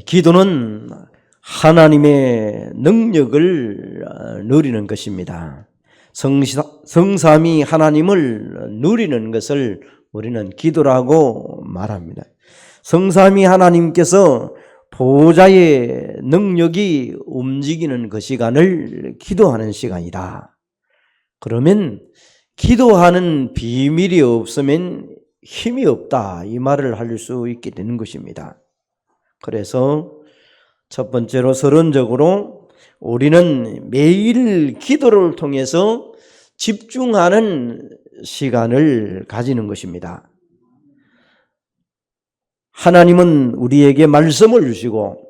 기도는 하나님의 능력을 누리는 것입니다. 성삼위 하나님을 누리는 것을 우리는 기도라고 말합니다. 성삼위 하나님께서 보좌의 능력이 움직이는 그 시간을 기도하는 시간이다. 그러면 기도하는 비밀이 없으면 힘이 없다, 이 말을 할 수 있게 되는 것입니다. 그래서 첫 번째로 서론적으로 우리는 매일 기도를 통해서 집중하는 시간을 가지는 것입니다. 하나님은 우리에게 말씀을 주시고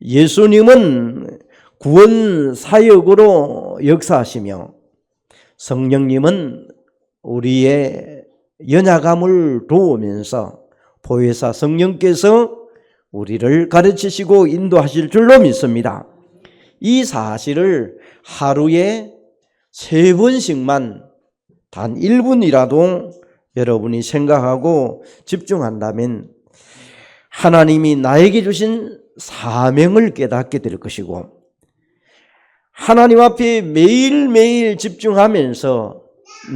예수님은 구원 사역으로 역사하시며 성령님은 우리의 연약함을 도우면서 보혜사 성령께서 우리를 가르치시고 인도하실 줄로 믿습니다. 이 사실을 하루에 3번씩만 단 1분이라도 여러분이 생각하고 집중한다면 하나님이 나에게 주신 사명을 깨닫게 될 것이고, 하나님 앞에 매일매일 집중하면서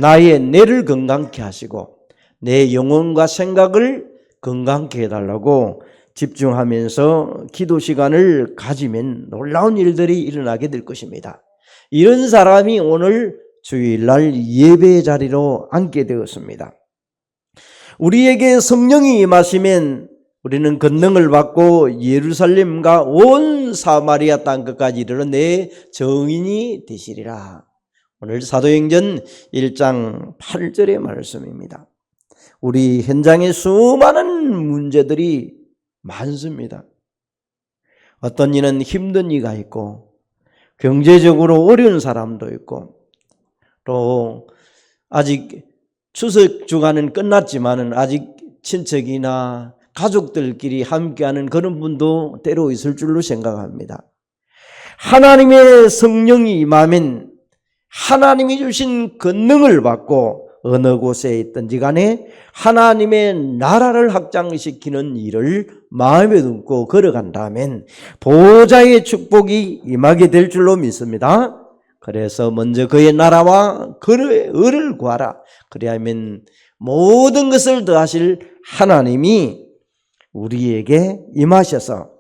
나의 뇌를 건강케 하시고 내 영혼과 생각을 건강케 해달라고 집중하면서 기도 시간을 가지면 놀라운 일들이 일어나게 될 것입니다. 이런 사람이 오늘 주일날 예배 자리로 앉게 되었습니다. 우리에게 성령이 임하시면 우리는 권능을 받고 예루살렘과 온 사마리아 땅끝까지 이르러 내 정인이 되시리라. 오늘 사도행전 1장 8절의 말씀입니다. 우리 현장에 수많은 문제들이 많습니다. 어떤 이는 힘든 이가 있고 경제적으로 어려운 사람도 있고, 또 아직 추석 주간은 끝났지만은 아직 친척이나 가족들끼리 함께하는 그런 분도 때로 있을 줄로 생각합니다. 하나님의 성령이 임하면 하나님이 주신 권능을 받고 어느 곳에 있든지 간에 하나님의 나라를 확장시키는 일을 마음에 품고 걸어간다면 보좌의 축복이 임하게 될 줄로 믿습니다. 그래서 먼저 그의 나라와 그의 의를 구하라. 그리하면 모든 것을 더하실 하나님이 우리에게 임하셔서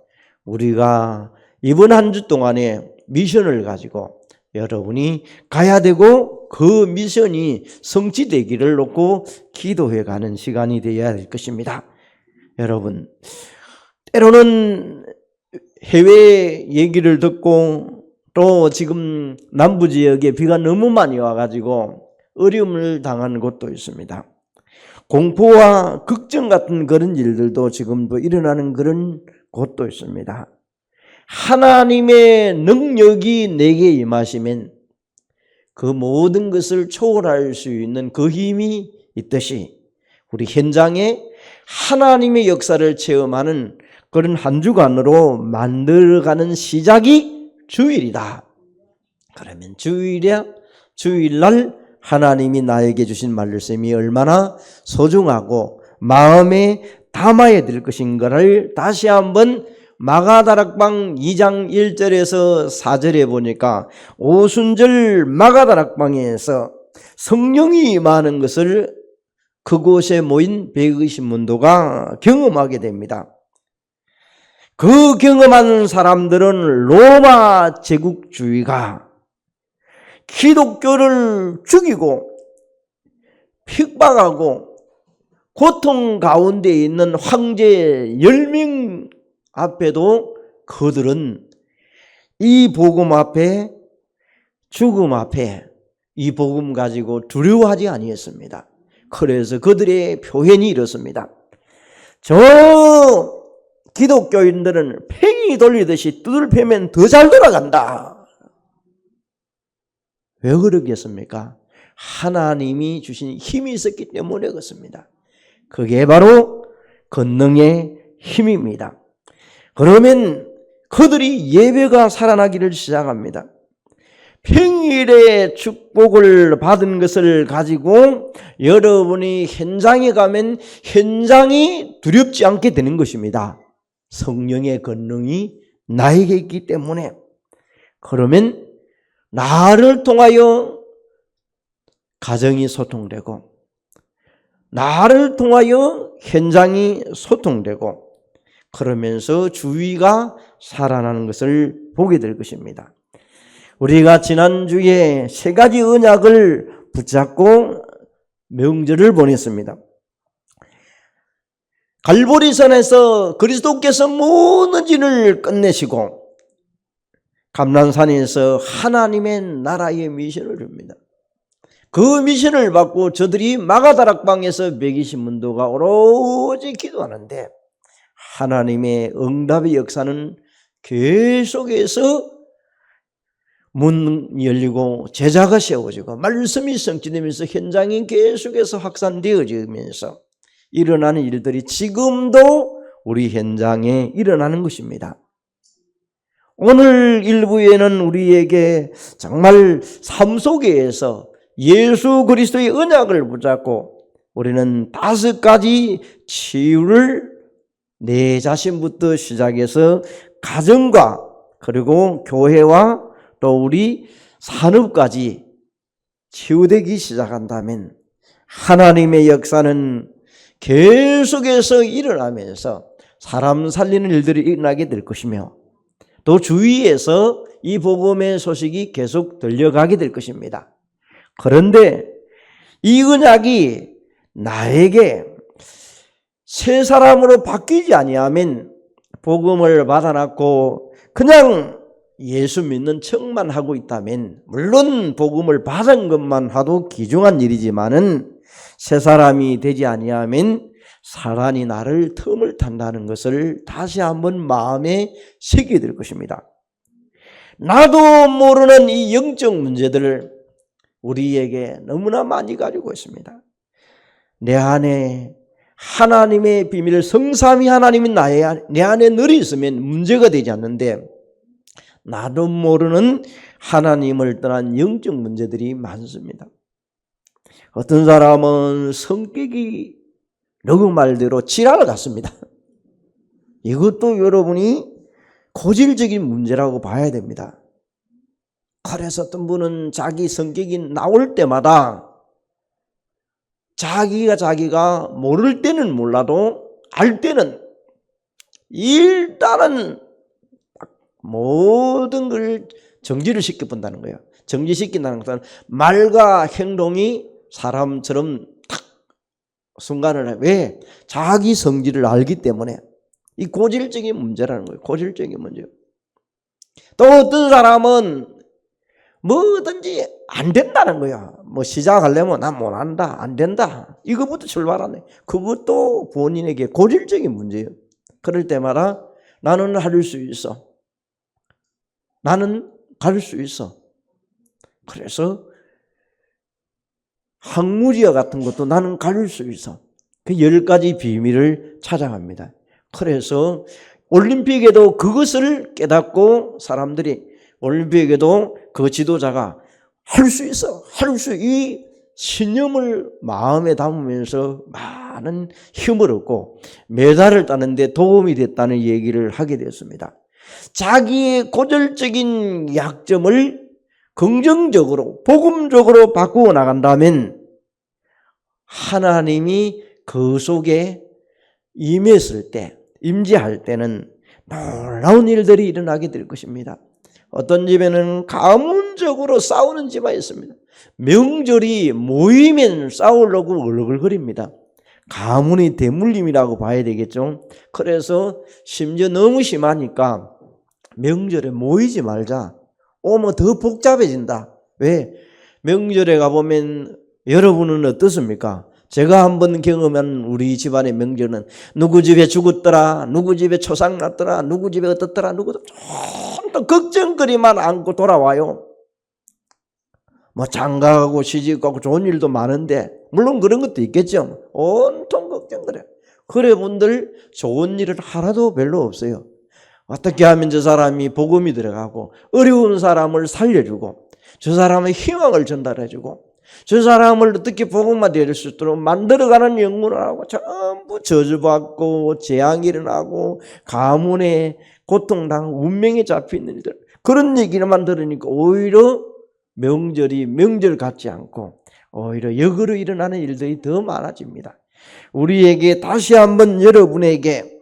우리가 이번 한 주 동안에 미션을 가지고 여러분이 가야 되고 그 미션이 성취되기를 놓고 기도해가는 시간이 되어야 될 것입니다. 여러분, 때로는 해외 얘기를 듣고 또 지금 남부지역에 비가 너무 많이 와가지고 어려움을 당하는 곳도 있습니다. 공포와 걱정 같은 그런 일들도 지금도 일어나는 그런 곳도 있습니다. 하나님의 능력이 내게 임하시면 그 모든 것을 초월할 수 있는 그 힘이 있듯이 우리 현장에 하나님의 역사를 체험하는 그런 한 주간으로 만들어가는 시작이 주일이다. 그러면 주일날 하나님이 나에게 주신 말씀이 얼마나 소중하고 마음에 담아야 될 것인가를 다시 한번 마가다락방 2장 1절에서 4절에 보니까 오순절 마가다락방에서 성령이 임하는 것을 그곳에 모인 120문도가 경험하게 됩니다. 그 경험하는 사람들은 로마 제국주의가 기독교를 죽이고 핍박하고 고통 가운데 있는 황제 10명 앞에도 그들은 이 복음 앞에, 죽음 앞에 이 복음 가지고 두려워하지 아니했습니다. 그래서 그들의 표현이 이렇습니다. 저 기독교인들은 팽이 돌리듯이 뚜들 패면 더 잘 돌아간다. 왜 그러겠습니까? 하나님이 주신 힘이 있었기 때문에 그렇습니다. 그게 바로 권능의 힘입니다. 그러면 그들이 예배가 살아나기를 시작합니다. 평일에 축복을 받은 것을 가지고 여러분이 현장에 가면 현장이 두렵지 않게 되는 것입니다. 성령의 권능이 나에게 있기 때문에, 그러면 나를 통하여 가정이 소통되고, 나를 통하여 현장이 소통되고, 그러면서 주위가 살아나는 것을 보게 될 것입니다. 우리가 지난주에 3가지 언약을 붙잡고 명절을 보냈습니다. 갈보리산에서 그리스도께서 모든 일을 끝내시고 감난산에서 하나님의 나라의 미션을 줍니다. 그 미션을 받고 저들이 마가다락방에서 120문도가 오로지 기도하는데 하나님의 응답의 역사는 계속해서 문 열리고 제자가 세워지고 말씀이 성취되면서 현장이 계속해서 확산되어지면서 일어나는 일들이 지금도 우리 현장에 일어나는 것입니다. 오늘 일부에는 우리에게 정말 삶 속에서 예수 그리스도의 언약을 붙잡고 우리는 5가지 치유를 내 자신부터 시작해서 가정과 그리고 교회와 또 우리 산업까지 치유되기 시작한다면 하나님의 역사는 계속해서 일어나면서 사람 살리는 일들이 일어나게 될 것이며 또 주위에서 이 복음의 소식이 계속 들려가게 될 것입니다. 그런데 이 언약이 나에게 새 사람으로 바뀌지 아니하면 복음을 받아놨고 그냥 예수 믿는 척만 하고 있다면 물론 복음을 받은 것만 하도 귀중한 일이지만은 새 사람이 되지 아니하면 사단이 나를 틈을 탄다는 것을 다시 한번 마음에 새기게 될 것입니다. 나도 모르는 이 영적 문제들을 우리에게 너무나 많이 가지고 있습니다. 내 안에 하나님의 비밀, 성삼위 하나님이 내 안에 늘 있으면 문제가 되지 않는데 나도 모르는 하나님을 떠난 영적 문제들이 많습니다. 어떤 사람은 성격이 너그 말대로 지랄 같습니다. 이것도 여러분이 고질적인 문제라고 봐야 됩니다. 그래서 어떤 분은 자기 성격이 나올 때마다 자기가 모를 때는 몰라도 알 때는 일단은 모든 걸 정지를 시켜본다는 거예요. 정지시킨다는 것은 말과 행동이 사람처럼 탁 순간을 해. 왜? 자기 성질을 알기 때문에. 이 고질적인 문제라는 거예요. 고질적인 문제요. 또 어떤 사람은 뭐든지 안 된다는 거야. 뭐 시작하려면 난 못한다, 안 된다. 이거부터 출발하네. 그것도 본인에게 고질적인 문제예요. 그럴 때마다 나는 할 수 있어. 나는 갈 수 있어. 그래서 항무지와 같은 것도 나는 갈 수 있어. 그 10가지 비밀을 찾아갑니다. 그래서 올림픽에도 그것을 깨닫고 사람들이 올림픽에도 그 지도자가 할 수 있어. 이 신념을 마음에 담으면서 많은 힘을 얻고 메달을 따는데 도움이 됐다는 얘기를 하게 되었습니다. 자기의 고질적인 약점을 긍정적으로 복음적으로 바꾸어 나간다면 하나님이 그 속에 임했을 때, 임재할 때는 놀라운 일들이 일어나게 될 것입니다. 어떤 집에는 가문적으로 싸우는 집안이 있습니다. 명절이 모이면 싸우려고 얼굴거립니다. 가문의 대물림이라고 봐야 되겠죠. 그래서 심지어 너무 심하니까 명절에 모이지 말자. 오면 더 복잡해진다. 왜? 명절에 가보면 여러분은 어떻습니까? 제가 한번 경험한 우리 집안의 명절은 누구 집에 죽었더라, 누구 집에 초상 났더라, 누구 집에 어떻더라, 누구도 좀 걱정거리만 안고 돌아와요. 뭐 장가가고 시집가고 좋은 일도 많은데 물론 그런 것도 있겠죠. 온통 걱정거려. 그래 분들 좋은 일을 하나도 별로 없어요. 어떻게 하면 저 사람이 복음이 들어가고 어려운 사람을 살려주고 저 사람의 희망을 전달해주고 저 사람을 어떻게 복음화 될 수 있도록 만들어가는 연구를 하고 전부 저주받고 재앙이 일어나고 가문에 고통당하고 운명에 잡혀있는 일들, 그런 얘기만 들으니까 오히려 명절 같지 않고 오히려 역으로 일어나는 일들이 더 많아집니다. 우리에게 다시 한번 여러분에게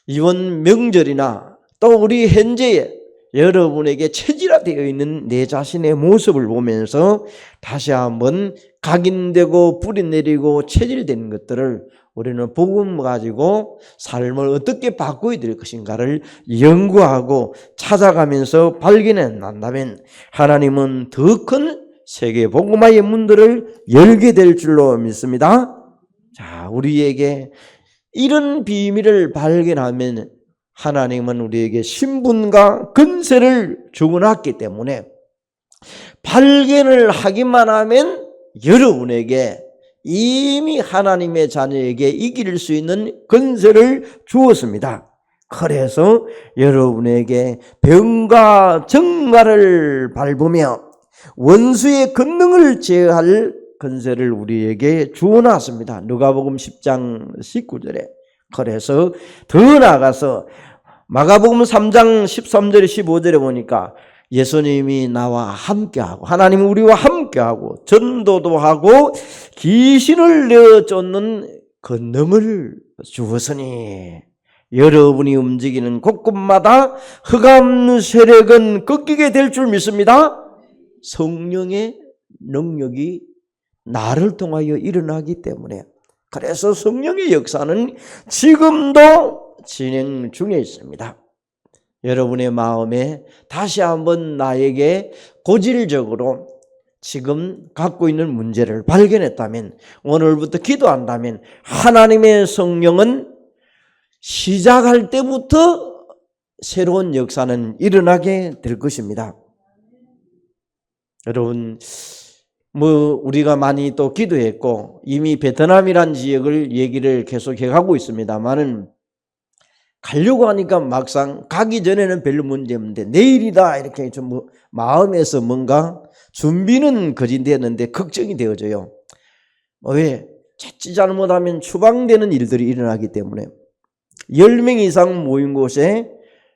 이번 명절이나 또 우리 현재에 여러분에게 체질화되어 있는 내 자신의 모습을 보면서 다시 한번 각인되고 뿌리 내리고 체질되는 것들을 우리는 복음 가지고 삶을 어떻게 바꿔야 될 것인가를 연구하고 찾아가면서 발견해 난다면 하나님은 더 큰 세계 복음화의 문들을 열게 될 줄로 믿습니다. 자, 우리에게 이런 비밀을 발견하면 하나님은 우리에게 신분과 권세를 주어놨기 때문에 발견을 하기만 하면 여러분에게 이미 하나님의 자녀에게 이길 수 있는 권세를 주었습니다. 그래서 여러분에게 병과 정가를 밟으며 원수의 권능을 제어할 권세를 우리에게 주어놨습니다. 누가복음 10장 19절에. 그래서 더 나아가서 마가복음 3장 13절에 15절에 보니까 예수님이 나와 함께하고 하나님은 우리와 함께하고 전도도 하고 귀신을 내어쫓는 권능을 주었으니 여러분이 움직이는 곳곳마다 흑암 세력은 꺾이게 될 줄 믿습니다. 성령의 능력이 나를 통하여 일어나기 때문에, 그래서 성령의 역사는 지금도 진행 중에 있습니다. 여러분의 마음에 다시 한번 나에게 고질적으로 지금 갖고 있는 문제를 발견했다면, 오늘부터 기도한다면 하나님의 성령은 시작할 때부터 새로운 역사는 일어나게 될 것입니다. 여러분, 우리가 많이 또 기도했고 이미 베트남이란 지역을 얘기를 계속 해가고 있습니다만은, 가려고 하니까 막상 가기 전에는 별로 문제 없는데 내일이다 이렇게 좀 마음에서 뭔가 준비는 거진되었는데 걱정이 되어져요. 왜? 자칫 잘못하면 추방되는 일들이 일어나기 때문에 10명 이상 모인 곳에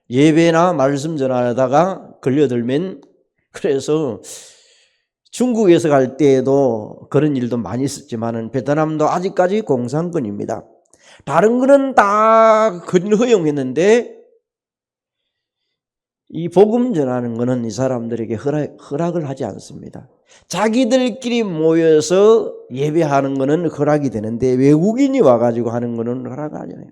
예배나 말씀 전하다가 걸려들면, 그래서 중국에서 갈 때에도 그런 일도 많이 있었지만은 베트남도 아직까지 공산권입니다. 다른 거는 다 허용했는데 이 복음 전하는 거는 이 사람들에게 허락을 하지 않습니다. 자기들끼리 모여서 예배하는 거는 허락이 되는데 외국인이 와가지고 하는 거는 허락을 하지 않아요.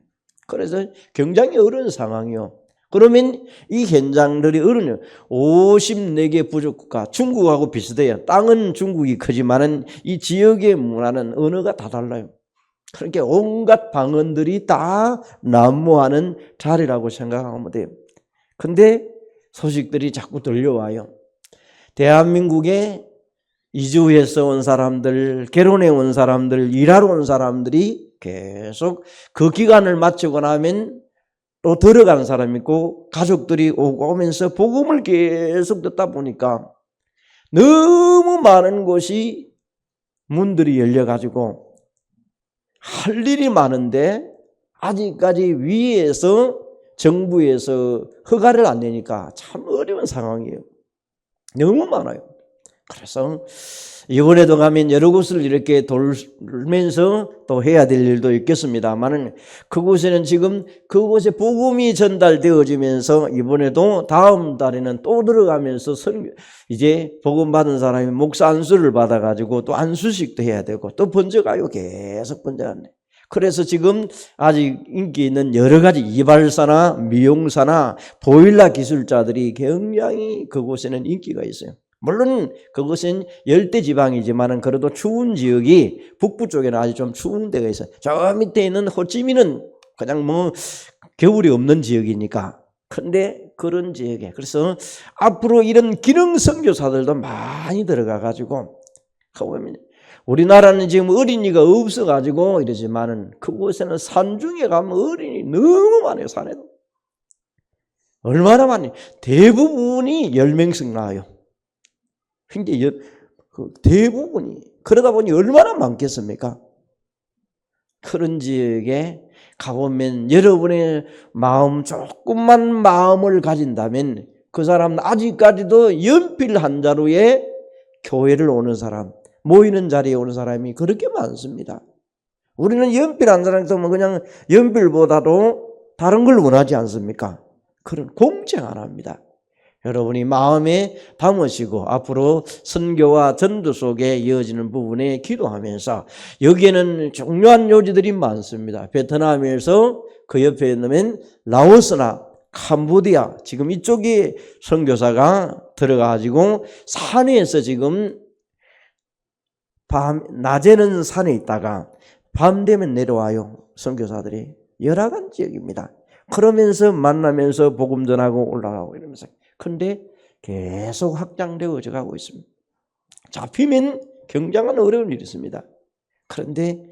그래서 굉장히 어려운 상황이요. 그러면 이 현장들이 어려워요. 54개 부족국가, 중국하고 비슷해요. 땅은 중국이 크지만은 이 지역의 문화는 언어가 다 달라요. 그러니까 온갖 방언들이 다 난무하는 자리라고 생각하면 돼요. 근데 소식들이 자꾸 들려와요. 대한민국에 이주해서 온 사람들, 결혼해 온 사람들, 일하러 온 사람들이 계속 그 기간을 마치고 나면 또 들어가는 사람이 있고, 가족들이 오고 오면서 복음을 계속 듣다 보니까 너무 많은 곳이 문들이 열려가지고 할 일이 많은데 아직까지 위에서 정부에서 허가를 안 내니까 참 어려운 상황이에요. 너무 많아요. 그래서 이번에도 가면 여러 곳을 이렇게 돌면서 또 해야 될 일도 있겠습니다만은, 그곳에는 지금 그곳에 복음이 전달되어지면서 이번에도 다음 달에는 또 들어가면서 이제 복음 받은 사람이 목사 안수를 받아가지고 또 안수식도 해야 되고 또 번져가요. 계속 번져가네. 그래서 지금 아직 인기 있는 여러 가지 이발사나 미용사나 보일러 기술자들이 굉장히 그곳에는 인기가 있어요. 물론 그것은 열대지방이지만은 그래도 추운 지역이 북부 쪽에는 아주 좀 추운 데가 있어요. 저 밑에 있는 호찌민은 그냥 겨울이 없는 지역이니까. 근데 그런 지역에, 그래서 앞으로 이런 기능 선교사들도 많이 들어가 가지고, 우리나라는 지금 어린이가 없어 가지고 이러지만은 그곳에는 산중에 가면 어린이 너무 많아요. 산에도 얼마나 많이, 대부분이 10명씩 나와요. 굉장히 그 대부분이 그러다 보니 얼마나 많겠습니까? 그런 지역에 가보면 여러분의 마음 조금만 마음을 가진다면 그 사람은 아직까지도 연필 한 자루에 교회를 오는 사람, 모이는 자리에 오는 사람이 그렇게 많습니다. 우리는 연필 한 자루에서 그냥 연필보다도 다른 걸 원하지 않습니까? 그런 공책 안 합니다. 여러분이 마음에 담으시고 앞으로 선교와 전도 속에 이어지는 부분에 기도하면서 여기에는 중요한 요지들이 많습니다. 베트남에서 그 옆에 있는 라오스나 캄보디아 지금 이쪽에 선교사가 들어가지고 산에서 지금 낮에는 산에 있다가 밤 되면 내려와요. 선교사들이 열악한 지역입니다. 그러면서 만나면서 복음 전하고 올라가고 이러면서 근데 계속 확장되어져 가고 있습니다. 잡히면 굉장한 어려운 일이 있습니다. 그런데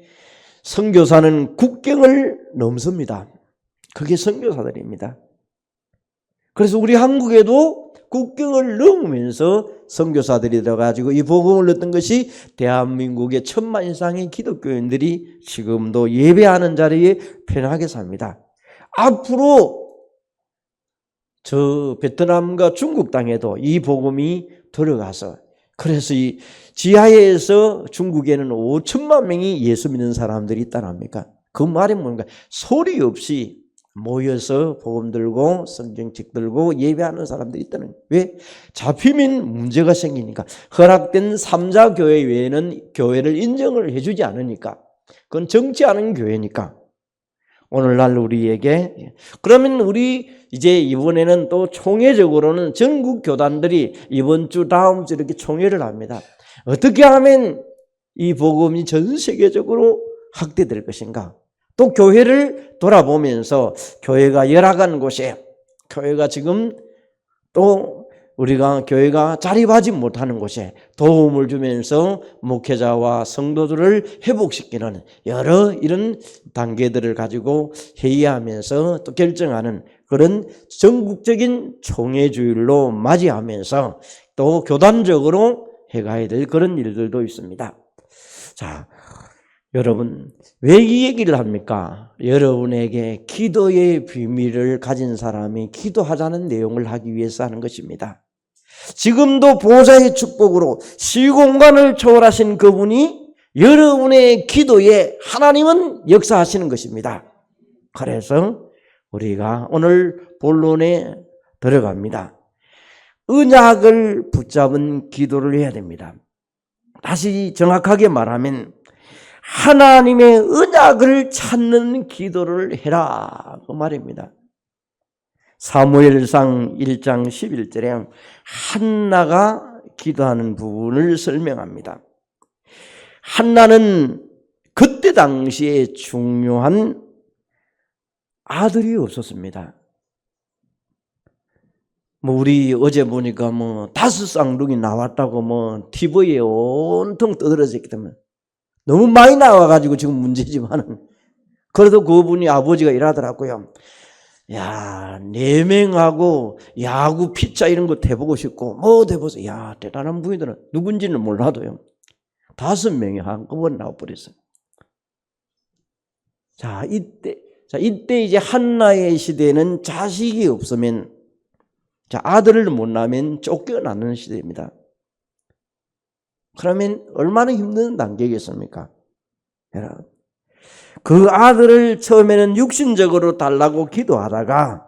선교사는 국경을 넘습니다. 그게 선교사들입니다. 그래서 우리 한국에도 국경을 넘으면서 선교사들이 들어가지고 이 복음을 얻던 것이 대한민국의 1000만 이상의 기독교인들이 지금도 예배하는 자리에 편하게 삽니다. 앞으로 저 베트남과 중국 땅에도 이 복음이 들어가서 그래서 이 지하에서 중국에는 5천만 명이 예수 믿는 사람들이 있다랍니까? 그 말이 뭔가 소리 없이 모여서 복음 들고 성경책 들고 예배하는 사람들이 있다는 거예요. 왜? 잡히면 문제가 생기니까 허락된 3자 교회 외에는 교회를 인정을 해주지 않으니까 그건 정치하는 교회니까 오늘날 우리에게 그러면 우리 이제 이번에는 또 총회적으로는 전국 교단들이 이번 주 다음 주 이렇게 총회를 합니다. 어떻게 하면 이 복음이 전 세계적으로 확대될 것인가? 또 교회를 돌아보면서 교회가 열악한 곳에 교회가 지금 또 우리가 교회가 자립하지 못하는 곳에 도움을 주면서 목회자와 성도들을 회복시키는 여러 이런 단계들을 가지고 회의하면서 또 결정하는 그런 전국적인 총회주일로 맞이하면서 또 교단적으로 해가야 될 그런 일들도 있습니다. 자, 여러분 왜 이 얘기를 합니까? 여러분에게 기도의 비밀을 가진 사람이 기도하자는 내용을 하기 위해서 하는 것입니다. 지금도 보좌의 축복으로 시공간을 초월하신 그분이 여러분의 기도에 하나님은 역사하시는 것입니다. 그래서 우리가 오늘 본론에 들어갑니다. 언약을 붙잡은 기도를 해야 됩니다. 다시 정확하게 말하면 하나님의 언약을 찾는 기도를 해라 그 말입니다. 사무엘상 1장 11절에 한나가 기도하는 부분을 설명합니다. 한나는 그때 당시에 중요한 아들이 없었습니다. 우리 어제 보니까 5쌍둥이 나왔다고 TV에 온통 떠들어져 있기 때문에 너무 많이 나와가지고 지금 문제지만은 그래도 그분이 아버지가 이러더라고요. 야, 4명하고 야구 피자 이런 거 대보고 싶고 대보세요. 야, 대단한 분이들은 누군지는 몰라도요. 5명이 한꺼번에 나와버렸어요. 자, 이때 이제 한나의 시대는 자식이 없으면 아들을 못 낳으면 쫓겨나는 시대입니다. 그러면 얼마나 힘든 단계겠습니까? 여러분, 그 아들을 처음에는 육신적으로 달라고 기도하다가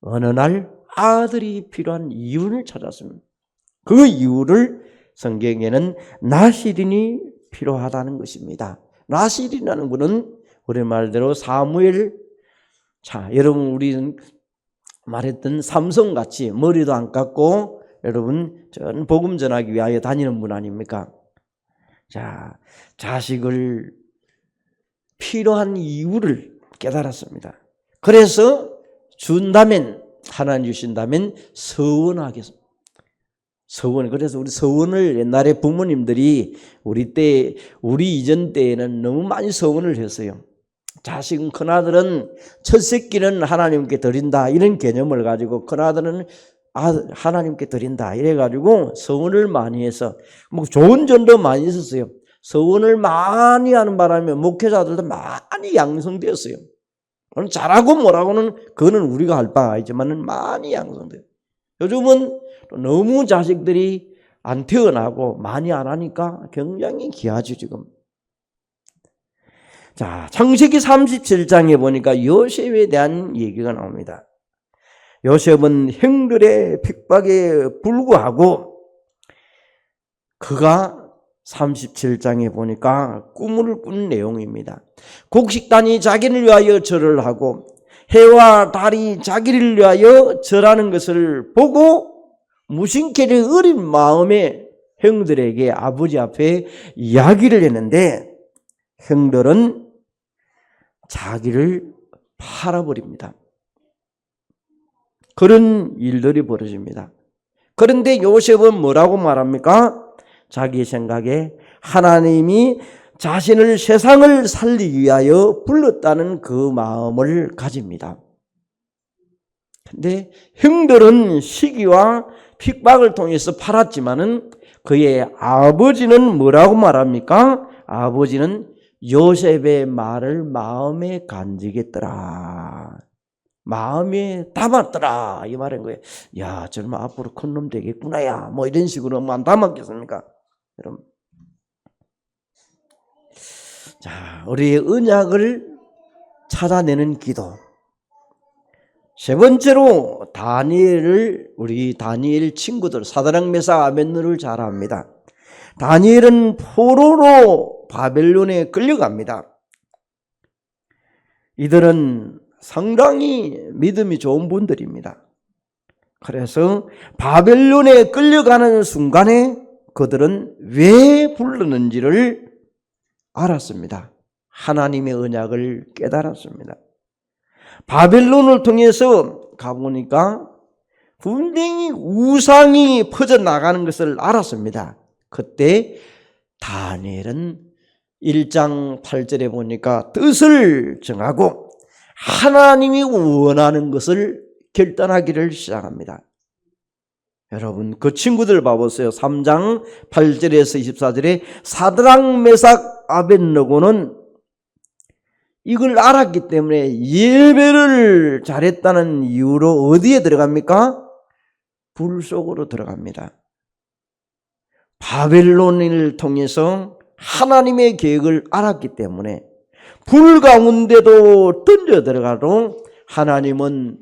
어느 날 아들이 필요한 이유를 찾았습니다. 그 이유를 성경에는 나실인이 필요하다는 것입니다. 나실이라는 분은 우리 말대로 사무엘, 여러분 우리는 말했던 삼손같이 머리도 안 깎고 여러분 전 복음 전하기 위하여 다니는 분 아닙니까? 자식을 필요한 이유를 깨달았습니다. 그래서 준다면 하나님 주신다면 서원하겠습니다. 서원. 그래서 우리 서원을 옛날에 부모님들이 우리 이전 때에는 너무 많이 서원을 했어요. 자식은 큰아들은 첫 새끼는 하나님께 드린다 이런 개념을 가지고 큰아들은 하나님께 드린다. 이래가지고 서원을 많이 해서 뭐 좋은 전도 많이 있었어요. 서원을 많이 하는 바람에 목회자들도 많이 양성되었어요. 잘하고 뭐라고는 그거는 우리가 할 바가 있지만은 많이 양성돼요. 요즘은 너무 자식들이 안 태어나고 많이 안 하니까 굉장히 귀하죠 지금. 자, 창세기 37장에 보니까 요셉에 대한 얘기가 나옵니다. 요셉은 형들의 핍박에 불구하고 그가 37장에 보니까 꿈을 꾼 내용입니다. 곡식단이 자기를 위하여 절을 하고 해와 달이 자기를 위하여 절하는 것을 보고 무심결에 어린 마음에 형들에게 아버지 앞에 이야기를 했는데 형들은 자기를 팔아버립니다. 그런 일들이 벌어집니다. 그런데 요셉은 뭐라고 말합니까? 자기 생각에 하나님이 자신을 세상을 살리기 위하여 불렀다는 그 마음을 가집니다. 근데 형들은 시기와 핍박을 통해서 팔았지만은 그의 아버지는 뭐라고 말합니까? 아버지는 요셉의 말을 마음에 간직했더라. 마음에 담았더라. 이 말인 거예요. 야, 저놈 앞으로 큰 놈 되겠구나. 야, 뭐 이런 식으로 안 담았겠습니까? 여러분. 자, 우리의 언약을 찾아내는 기도. 세 번째로 우리 다니엘 친구들 사드락 메삭 아벳느고를 잘 압니다. 다니엘은 포로로 바벨론에 끌려갑니다. 이들은 상당히 믿음이 좋은 분들입니다. 그래서 바벨론에 끌려가는 순간에 그들은 왜 부르는지를 알았습니다. 하나님의 언약을 깨달았습니다. 바벨론을 통해서 가보니까 분명히 우상이 퍼져나가는 것을 알았습니다. 그때 다니엘은 1장 8절에 보니까 뜻을 정하고 하나님이 원하는 것을 결단하기를 시작합니다. 여러분 그 친구들 봐보세요. 3장 8절에서 24절에 사드락 메삭 아벳느고는 이걸 알았기 때문에 예배를 잘했다는 이유로 어디에 들어갑니까? 불 속으로 들어갑니다. 바벨론을 통해서 하나님의 계획을 알았기 때문에 불 가운데도 던져 들어가도 하나님은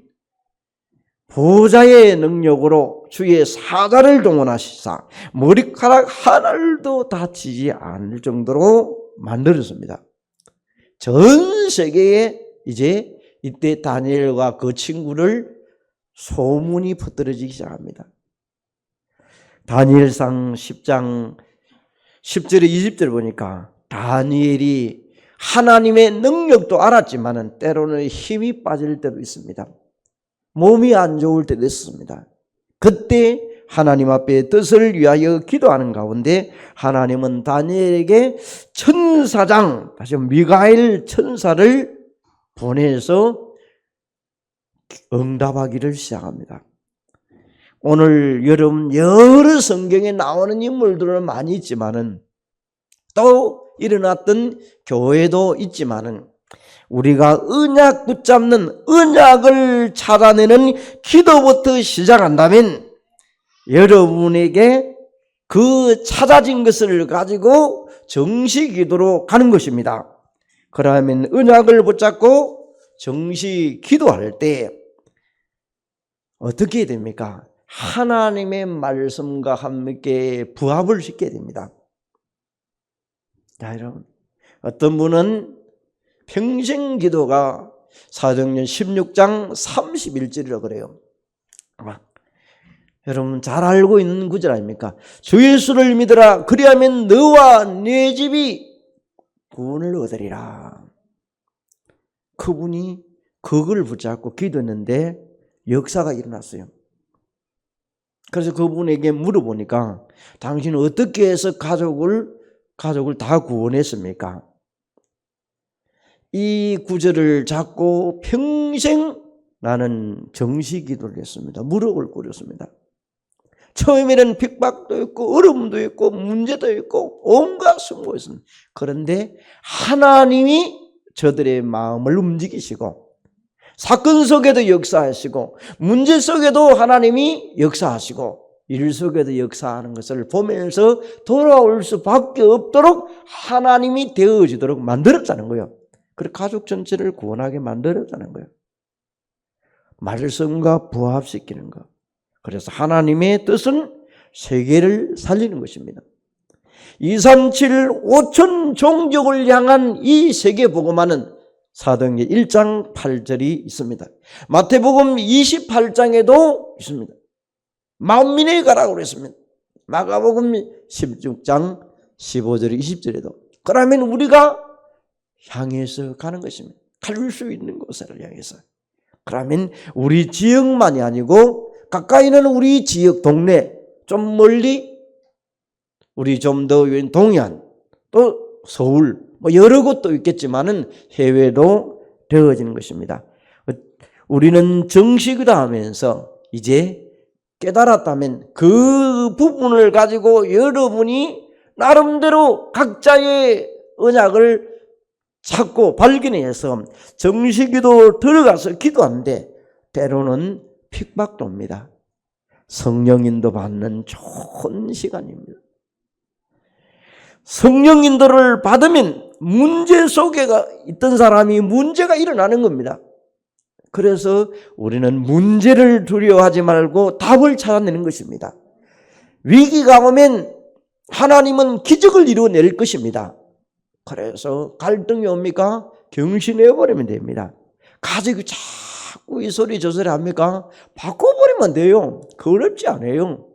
보좌의 능력으로 주의 사자를 동원하시사 머리카락 하나도 다치지 않을 정도로 만들었습니다. 전 세계에 이제 이때 다니엘과 그 친구를 소문이 퍼뜨려지기 시작합니다. 다니엘상 10장 10절에 20절 보니까 다니엘이 하나님의 능력도 알았지만 때로는 힘이 빠질 때도 있습니다. 몸이 안 좋을 때도 있습니다. 그때 하나님 앞에 뜻을 위하여 기도하는 가운데 하나님은 다니엘에게 천사장, 다시 미가엘 천사를 보내서 응답하기를 시작합니다. 오늘 여러분 여러 성경에 나오는 인물들은 많이 있지만은 또 일어났던 교회도 있지만은 우리가 언약 붙잡는 언약을 찾아내는 기도부터 시작한다면 여러분에게 그 찾아진 것을 가지고 정시 기도로 가는 것입니다. 그러면 언약을 붙잡고 정시 기도할 때 어떻게 됩니까? 하나님의 말씀과 함께 부합을 시켜야 됩니다. 자, 여러분 어떤 분은 평생 기도가 사도행전 16장 31절이라고 그래요. 여러분 잘 알고 있는 구절 아닙니까? 주 예수를 믿으라 그리하면 너와 네 집이 구원을 얻으리라. 그분이 그걸 붙잡고 기도했는데 역사가 일어났어요. 그래서 그분에게 물어보니까 당신은 어떻게 해서 가족을 다 구원했습니까? 이 구절을 잡고 평생 나는 정시 기도를 했습니다. 무릎을 꿇었습니다. 처음에는 핍박도 있고 어려움도 있고 문제도 있고 온갖 수고했습니다. 그런데 하나님이 저들의 마음을 움직이시고 사건 속에도 역사하시고 문제 속에도 하나님이 역사하시고 일 속에도 역사하는 것을 보면서 돌아올 수밖에 없도록 하나님이 되어지도록 만들었다는 거예요. 그리고 가족 전체를 구원하게 만들었다는 거예요. 말씀과 부합시키는 것. 그래서 하나님의 뜻은 세계를 살리는 것입니다. 237 5천 종족을 향한 이 세계복음화는 사도행전 1장 8절이 있습니다. 마태복음 28장에도 있습니다. 만민에 가라고 그랬습니다. 마가복음 16장 15절 20절에도. 그러면 우리가 향해서 가는 것입니다. 갈 수 있는 곳을 향해서. 그러면 우리 지역만이 아니고 가까이는 우리 지역 동네, 좀 멀리 우리 좀 더 동해안, 또 서울, 뭐 여러 곳도 있겠지만은 해외도 되어지는 것입니다. 우리는 정식이다 하면서 이제 깨달았다면 그 부분을 가지고 여러분이 나름대로 각자의 언약을 찾고 발견해서 정식기도 들어가서 기도하는데 때로는 핍박도 옵니다. 성령인도 받는 좋은 시간입니다. 성령인도를 받으면 문제 속에 있던 사람이 문제가 일어나는 겁니다. 그래서 우리는 문제를 두려워하지 말고 답을 찾아내는 것입니다. 위기가 오면 하나님은 기적을 이루어낼 것입니다. 그래서 갈등이 옵니까? 경신해버리면 됩니다. 가족이 자꾸 이 소리 저 소리 합니까? 바꿔버리면 돼요. 어렵지 않아요.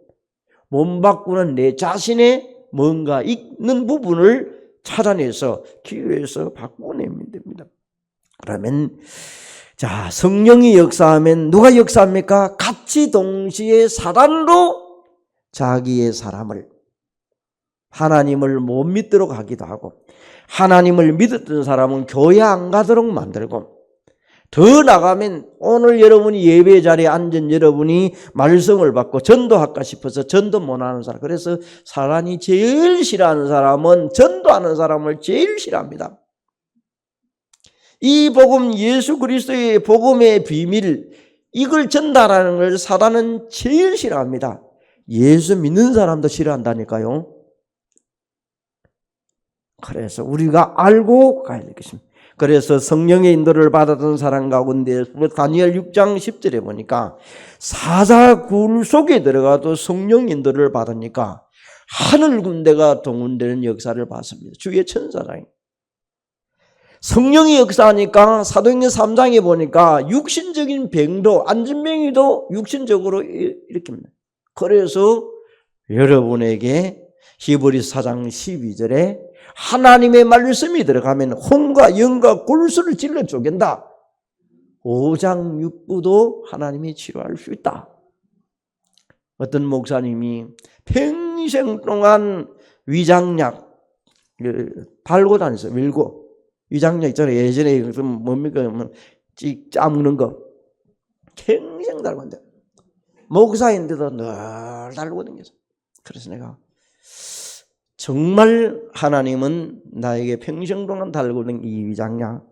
몸 바꾸는 내 자신의 뭔가 있는 부분을 찾아내서 기회에서 바꿔내면 됩니다. 그러면 자, 성령이 역사하면 누가 역사합니까? 같이 동시에 사단으로 자기의 사람을 하나님을 못 믿도록 하기도 하고 하나님을 믿었던 사람은 교회 안 가도록 만들고 더 나가면 오늘 여러분이 예배 자리에 앉은 여러분이 말씀을 받고 전도할까 싶어서 전도 못하는 사람. 그래서 사람이 제일 싫어하는 사람은 전도하는 사람을 제일 싫어합니다. 이 복음, 예수 그리스도의 복음의 비밀, 이걸 전달하는 걸 사단은 제일 싫어합니다. 예수 믿는 사람도 싫어한다니까요. 그래서 우리가 알고 가야 되겠습니다. 그래서 성령의 인도를 받았던 사람 가운데 다니엘 6장 10절에 보니까 사자굴 속에 들어가도 성령 인도를 받으니까 하늘 군대가 동원되는 역사를 봤습니다. 주의 천사장이. 성령이 역사하니까 사도행전 3장에 보니까 육신적인 병도 안진병이도 육신적으로 일으킵니다. 그래서 여러분에게 히브리서 4장 12절에 하나님의 말씀이 들어가면 혼과 영과 골수를 찔러 쪼갠다. 5장 6부도 하나님이 치료할 수 있다. 어떤 목사님이 평생 동안 위장약 달고 다녔어요. 밀고. 위장약 있잖아요. 예전에 뭡니까? 짜먹는 거. 평생 달고 다녔는데 목사인데도 늘 달고 다녔어요. 그래서 내가 정말 하나님은 나에게 평생 동안 달고 있는 이 위장약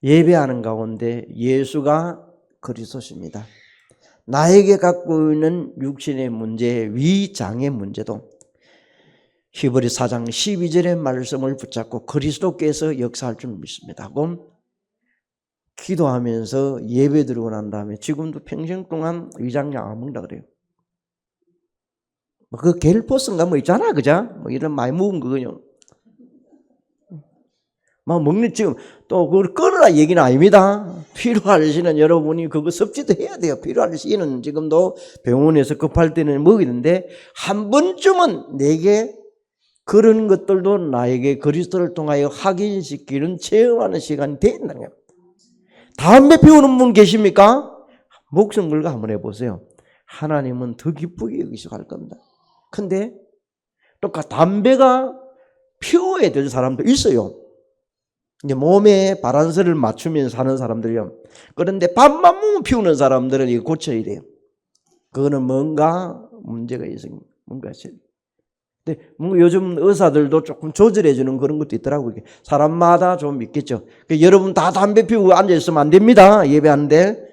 예배하는 가운데 예수가 그리스도십니다. 나에게 갖고 있는 육신의 문제, 위장의 문제도 히브리서 4장 12절의 말씀을 붙잡고 그리스도께서 역사할 줄 믿습니다 하고 기도하면서 예배 드리고 난 다음에 지금도 평생 동안 위장약 안 먹는다 그래요. 그 겔포스인가 뭐 있잖아, 그죠? 뭐 이런 많이 먹은 거군요. 막 먹는 지금 또 그걸 끊으라 얘기는 아닙니다. 필요하시는 여러분이 그거 섭취도 해야 돼요. 필요하시는 지금도 병원에서 급할 때는 먹이는데 한 번쯤은 내게 그런 것들도 나에게 그리스도를 통하여 확인시키는 체험하는 시간이 된다는 거예요. 담배 피우는 분 계십니까? 목숨 걸고 한번 해보세요. 하나님은 더 기쁘게 여기시고 할 겁니다. 근데 또 담배가 피워야 될 사람도 있어요. 이제 몸에 바란스를 맞추면서 사는 사람들이요. 그런데 밥만 먹으면 피우는 사람들은 이거 고쳐야 돼요. 그거는 뭔가 문제가 있어요. 뭔가 있어요. 근데 요즘 의사들도 조금 조절해주는 그런 것도 있더라고요. 사람마다 좀 있겠죠. 여러분 다 담배 피우고 앉아있으면 안 됩니다. 예배하는데.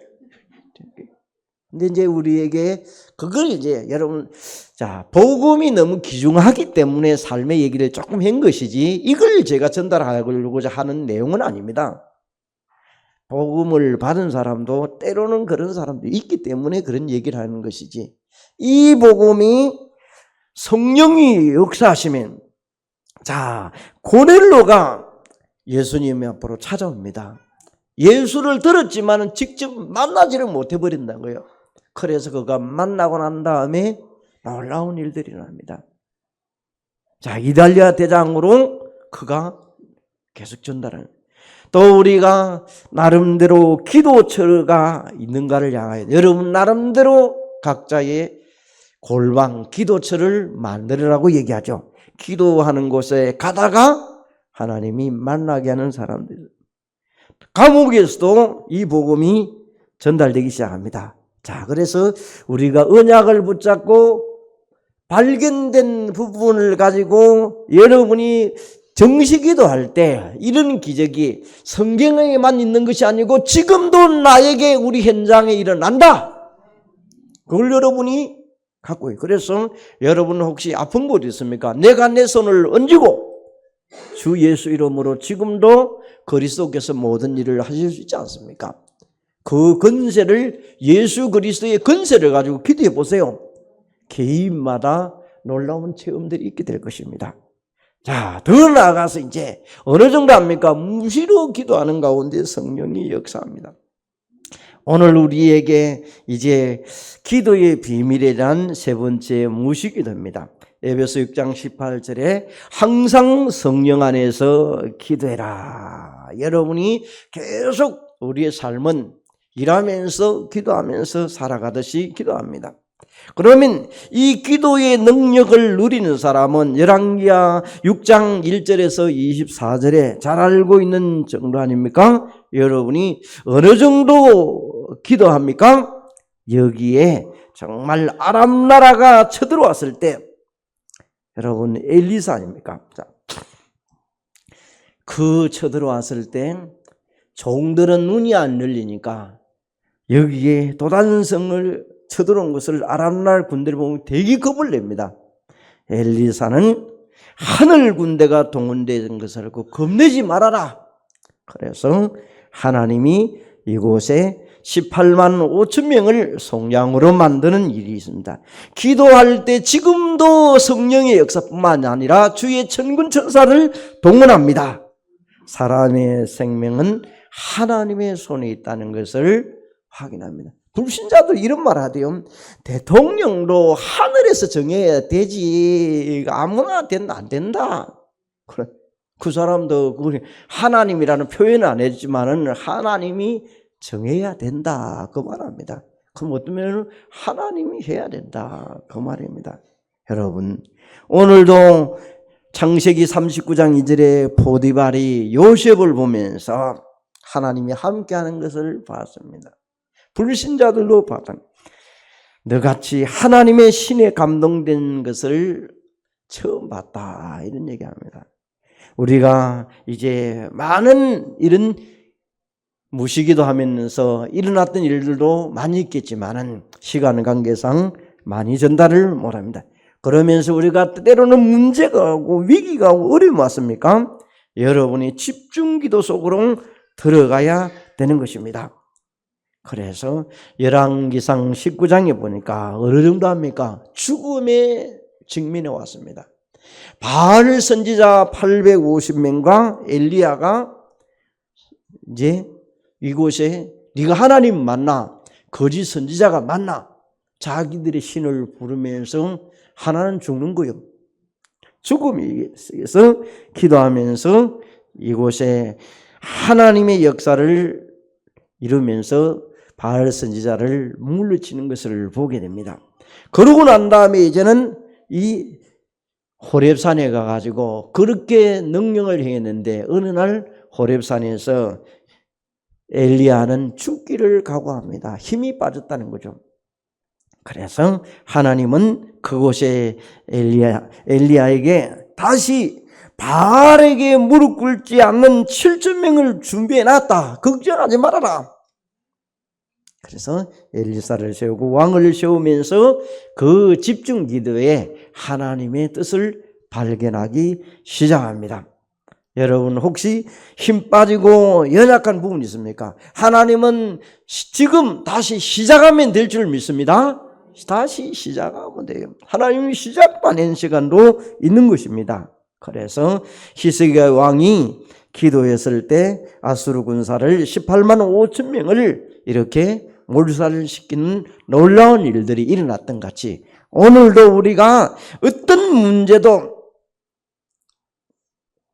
근데 이제 우리에게 그걸 이제 여러분, 자, 복음이 너무 귀중하기 때문에 삶의 얘기를 조금 한 것이지 이걸 제가 전달하고자 하는 내용은 아닙니다. 복음을 받은 사람도 때로는 그런 사람도 있기 때문에 그런 얘기를 하는 것이지, 이 복음이 성령이 역사하시면, 자, 고넬로가 예수님 앞으로 찾아옵니다. 예수를 들었지만 직접 만나지를 못해버린다는 거예요. 그래서 그가 만나고 난 다음에 놀라운 일들이 일어납니다. 자, 이달리아 대장으로 그가 계속 전달하는, 또 우리가 나름대로 기도처가 있는가를 향하여 여러분 나름대로 각자의 골방 기도처를 만들으라고 얘기하죠. 기도하는 곳에 가다가 하나님이 만나게 하는 사람들, 감옥에서도 이 복음이 전달되기 시작합니다. 자, 그래서 우리가 언약을 붙잡고 발견된 부분을 가지고 여러분이 정식기도 할 때 이런 기적이 성경에만 있는 것이 아니고 지금도 나에게 우리 현장에 일어난다. 그걸 여러분이 갖고 있어요. 그래서 여러분 혹시 아픈 곳 있습니까? 내가 내 손을 얹고 주 예수 이름으로 지금도 그리스도께서 모든 일을 하실 수 있지 않습니까? 그 권세를, 예수 그리스도의 권세를 가지고 기도해 보세요. 개인마다 놀라운 체험들이 있게 될 것입니다. 자, 더 나아가서 이제 어느 정도 합니까? 무시로 기도하는 가운데 성령이 역사합니다. 오늘 우리에게 이제 기도의 비밀에 대한 세 번째 무시기도입니다. 에베소 6장 18절에 항상 성령 안에서 기도해라. 여러분이 계속 우리의 삶은 일하면서 기도하면서 살아가듯이 기도합니다. 그러면 이 기도의 능력을 누리는 사람은 열왕기하 6장 1절에서 24절에 잘 알고 있는 정도 아닙니까? 여러분이 어느 정도 기도합니까? 여기에 정말 아람 나라가 쳐들어왔을 때, 여러분 엘리사 아닙니까? 자, 그 쳐들어왔을 때 종들은 눈이 안 열리니까 여기에 도단성을 쳐들어온 것을 아람 나라 군대를 보면 되게 겁을 냅니다. 엘리사는 하늘 군대가 동원된 것을 알고 겁내지 말아라. 그래서 하나님이 이곳에 18만 5천 명을 속량으로 만드는 일이 있습니다. 기도할 때 지금도 성령의 역사뿐만 아니라 주의 천군 천사를 동원합니다. 사람의 생명은 하나님의 손에 있다는 것을 확인합니다. 불신자들 이런 말 하대요. 대통령도 하늘에서 정해야 되지 아무나 안 된다. 그래. 그 사람도 하나님이라는 표현은 안 했지만은 하나님이 정해야 된다 그 말합니다. 그럼 어떤 면은 하나님이 해야 된다 그 말입니다. 여러분 오늘도 창세기 39장 2절에 보디발이 요셉을 보면서 하나님이 함께하는 것을 봤습니다. 불신자들도 봤다. 너같이 하나님의 신에 감동된 것을 처음 봤다 이런 얘기합니다. 우리가 이제 많은 이런 무시기도 하면서 일어났던 일들도 많이 있겠지만은 시간 관계상 많이 전달을 못합니다. 그러면서 우리가 때로는 문제가 오고 위기가 오고 어려움이 왔습니까? 여러분이 집중기도 속으로 들어가야 되는 것입니다. 그래서 열왕기상 19장에 보니까 어느 정도 합니까? 죽음의 직면에 왔습니다. 바알 선지자 850명과 엘리야가 이제 이곳에 네가 하나님 만나, 거짓 선지자가 만나 자기들의 신을 부르면서 하나는 죽는 거예요. 죽음에서 기도하면서 이곳에 하나님의 역사를 이루면서 바알 선지자를 물리치는 것을 보게 됩니다. 그러고 난 다음에 이제는 이 호렙산에 가가지고 그렇게 능력을 행했는데 어느 날 호렙산에서 엘리야는 죽기를 각오합니다. 힘이 빠졌다는 거죠. 그래서 하나님은 그곳에 엘리야에게 다시 바알에게 무릎 꿇지 않는 7,000명을 준비해놨다. 걱정하지 말아라. 그래서 엘리사를 세우고 왕을 세우면서 그 집중 기도에 하나님의 뜻을 발견하기 시작합니다. 여러분 혹시 힘 빠지고 연약한 부분이 있습니까? 하나님은 지금 다시 시작하면 될 줄 믿습니다. 다시 시작하면 돼요. 하나님이 시작도 안 한 시간도 있는 것입니다. 그래서 히스기야 왕이 기도했을 때 아수르 군사를 18만 5천 명을 이렇게 몰살시키는 놀라운 일들이 일어났던 같이 오늘도 우리가 어떤 문제도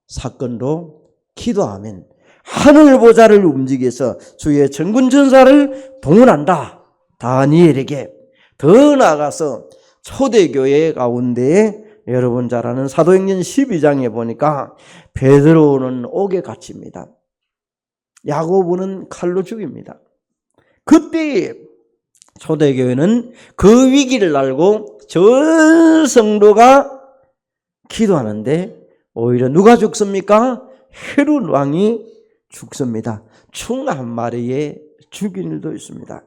사건도 기도하면 하늘 보좌를 움직여서 주의 천군 천사를 동원한다. 다니엘에게 더 나아가서 초대교회 가운데에 여러분 잘 아는 사도행전 12장에 보니까 베드로는 옥에 갇힙니다. 야고보는 칼로 죽입니다. 그때 초대교회는 그 위기를 알고 전 성도가 기도하는데 오히려 누가 죽습니까? 헤롯 왕이 죽습니다. 충 한 마리에 죽인 일도 있습니다.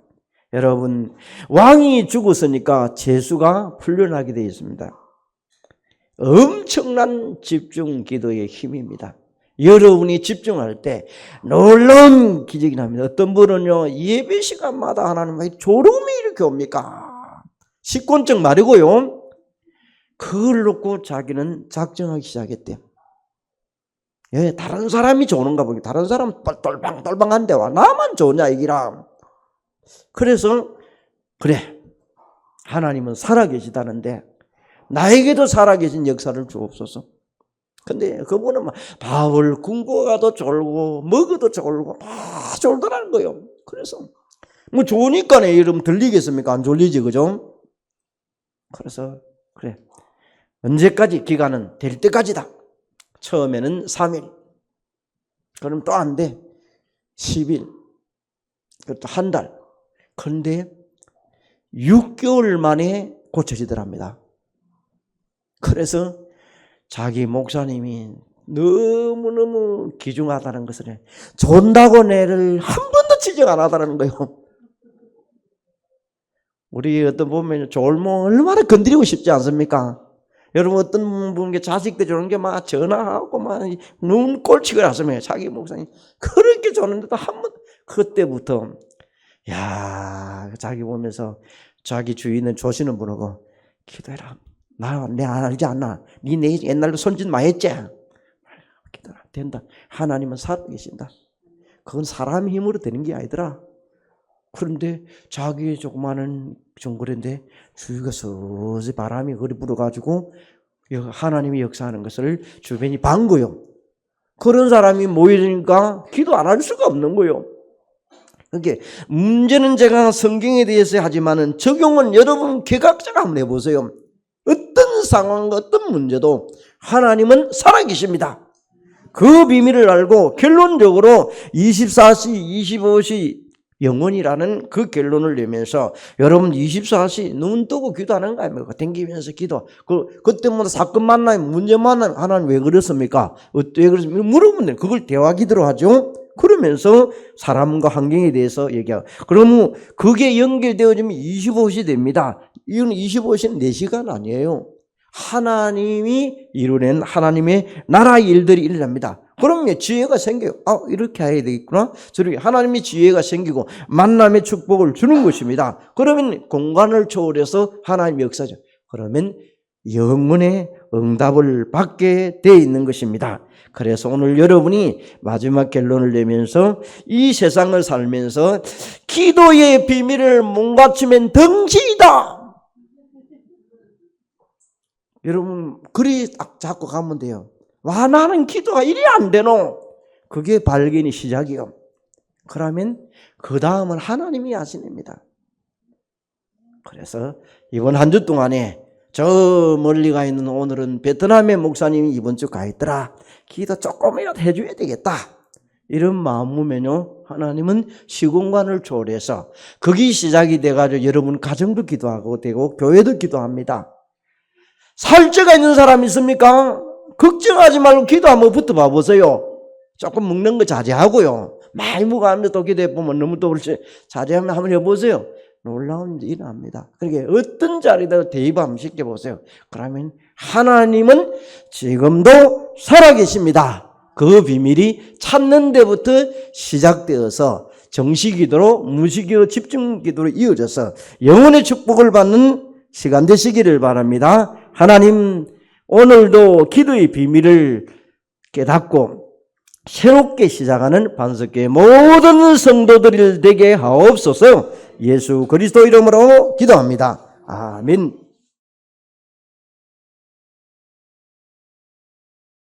여러분 왕이 죽었으니까 죄수가 풀려나게 되어 있습니다. 엄청난 집중 기도의 힘입니다. 여러분이 집중할 때 놀라운 기적이 납니다. 어떤 분은요 예배 시간마다 하나님의 졸음이 이렇게 옵니까? 식곤증 말이고요. 그걸 놓고 자기는 작정하기 시작했대요. 예, 다른 사람이 좋은가 보니 다른 사람 똘방똘방한데 와 나만 좋냐 이기라. 그래서 그래 하나님은 살아계시다는데 나에게도 살아계신 역사를 주옵소서. 근데 그분은 막 밥을 굶고 가도 졸고 먹어도 졸고 다 졸더라는 거예요. 그래서 뭐 좋으니까 내 이름 들리겠습니까? 안 졸리지 그죠? 그래서 그래 언제까지? 기간은 될 때까지다. 처음에는 3일 그럼 또 안 돼 10일 그것도 한 달. 그런데 6개월 만에 고쳐지더랍니다. 그래서 자기 목사님이 너무너무 귀중하다는 것을 존다고 내를 한 번도 지적 안 하다는 거예요. 우리 어떤 보면 졸모 얼마나 건드리고 싶지 않습니까? 여러분 어떤 분께 자식들 주는 게 막 전화하고 막 눈 꼴치고 나서면 자기 목사님 그렇게 주는데도 한 번 그때부터 야 자기 보면서 자기 주위는 조시는 분하고 기도해라. 내 알지 않나? 네 옛날로 손짓 많이 했지? 기도해라. 된다. 하나님은 살아계신다. 그건 사람의 힘으로 되는 게 아니더라. 그런데 자기 조그마한 정글인데 주위가 서서히 바람이 그리 불어가지고 하나님이 역사하는 것을 주변이 본 거요. 그런 사람이 모이니까 기도 안 할 수가 없는 거요. 그게 문제는 제가 성경에 대해서 하지만은 적용은 여러분 개각자가 한번 해보세요. 어떤 상황과 어떤 문제도 하나님은 살아계십니다. 그 비밀을 알고 결론적으로 24시, 25시 영원이라는 그 결론을 내면서 여러분 24시 눈 뜨고 기도하는 거 아닙니까? 댕기면서 기도. 그때마다 사건 만나면 문제 만나면 하나님 왜 그렇습니까? 왜 그렇습니까? 물어보면 돼요. 그걸 대화 기도로 하죠. 그러면서 사람과 환경에 대해서 얘기하고 그러면 그게 연결되어지면 25시 됩니다. 이건 25시는 4시간 아니에요. 하나님이 이루낸 하나님의 나라 일들이 일어납니다. 그러면 지혜가 생겨요. 이렇게 해야 되겠구나. 저렇게 하나님의 지혜가 생기고 만남의 축복을 주는 것입니다. 그러면 공간을 초월해서 하나님의 역사죠. 그러면 영혼의 응답을 받게 되어 있는 것입니다. 그래서 오늘 여러분이 마지막 결론을 내면서 이 세상을 살면서 기도의 비밀을 못 갖추면 덩치이다. 여러분 그리 잡고 가면 돼요. 와 나는 기도가 이리 안 되노. 그게 발견이 시작이요. 그러면 그 다음은 하나님이 하시냅니다. 그래서 이번 한 주 동안에 저 멀리 가 있는 오늘은 베트남의 목사님이 이번 주 가 있더라. 기도 조금이라도 해줘야 되겠다. 이런 마음이면요, 하나님은 시공간을 초월해서 거기 시작이 돼가지고 여러분 가정도 기도하고 되고 교회도 기도합니다. 살쪄가 있는 사람 있습니까? 걱정하지 말고 기도 한번 붙어봐 보세요. 조금 먹는 거 자제하고요. 많이 먹으면 또 기도해 보면 너무 또 그렇지. 자제하면 한번 해보세요. 놀라운 일이 일어납니다. 그러니까 어떤 자리에다 대입 한번 시켜보세요. 그러면 하나님은 지금도 살아계십니다. 그 비밀이 찾는 데부터 시작되어서 정시기도로 무시기도 집중기도로 이어져서 영혼의 축복을 받는 시간 되시기를 바랍니다. 하나님, 오늘도 기도의 비밀을 깨닫고 새롭게 시작하는 반석교회 모든 성도들이 되게 하옵소서. 예수 그리스도 이름으로 기도합니다. 아멘.